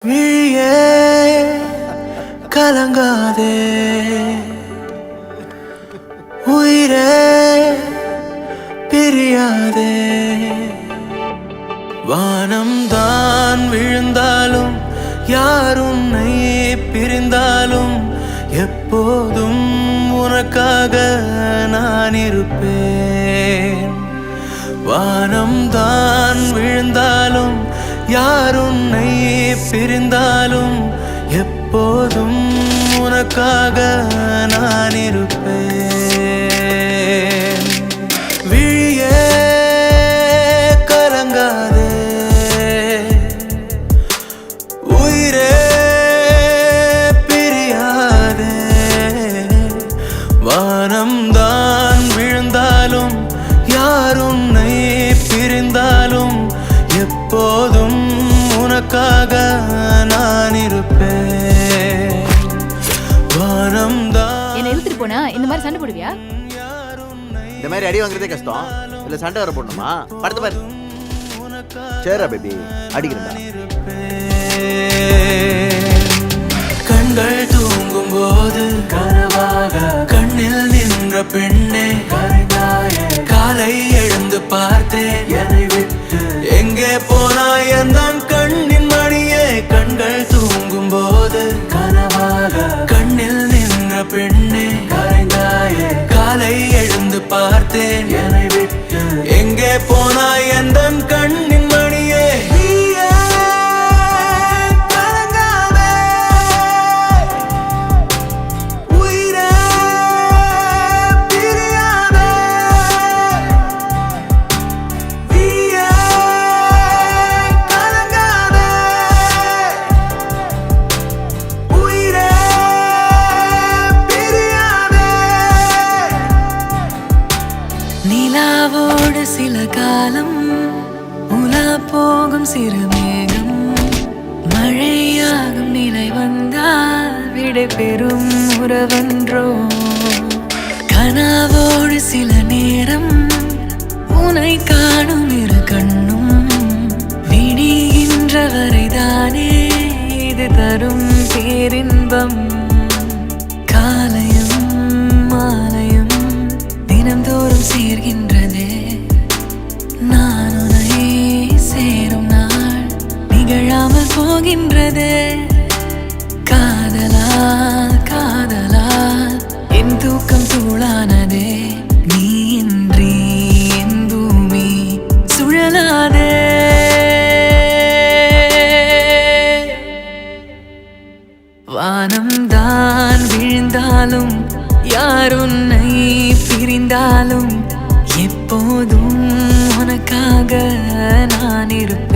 விழியே கலங்காதே உயிரே பிரியாதே வானம் தான் விழுந்தாலும் யார் உன்னை பிரிந்தாலும் எப்போதும் உனக்காக நான் இருப்பேன். வானம் தான் விழுந்தாலும் யார் உன்னை பிரிந்தாலும் எப்போதும் உனக்காக நான் இருப்பேன். விழியே கலங்காதே உயிரே பிரியாதே வானம் தான் விழுந்தாலும் யார் உன்னை பிரிந்தாலும் எப்போதும் உனக்காக நான் இருப்பேன். வானம் தான் என்ன இழுத்துட்டு போனா இந்த மாதிரி சண்டை போடுவியா? இந்த மாதிரி அடி வாங்குறதே கஷ்டம், இல்ல சண்டை வர போடணுமா? படுத்து பாரு. சேரா பேபி, அடிக்கிறேன்டா. கண்கள் தூங்கும் போது கனவாக கண்ணில் நின்ற பெண்ணே கரைந்தாயே. காலை எழுந்து பார்த்தேன் என்னை விட்டு எங்கே போனாய் என் கண்ணின் மணியே. கண்கள் தூங்கும் போது கனவாக கண்ணில் நின்ற பெண்ணே கரைந்தாயே. காலை எழுந்து பார்த்தேன் என்னை விட்டு எங்கே போனாய் என் கண்ணின் மணியே. நிலாவோடு சில காலம் உலா போகும் சிறு மேகம் மழையாகும் நிலை வந்தால் விடை பெறும் உறவன்றோ. கனாவோடு சில நேரம் உனை காணும் இரு கண்ணும் விடிகின்ற வரைதானே இது தரும் பேரின்பம். காலையும் மாலையும் தினம்தோறும் சேர்கின்றதே நான் உன்னை சேரும் நாள் நிகழாமல் போகின்றதே. காதலால் காதலால் என் தூக்கம் தூளானதே. நீ இன்றி என் பூமி சுழலாதே. வானம் தான் விழுந்தாலும் யார் உன்னை பிரிந்தாலும் எப்போதும் உனக்காக நான் இருப்பேன்.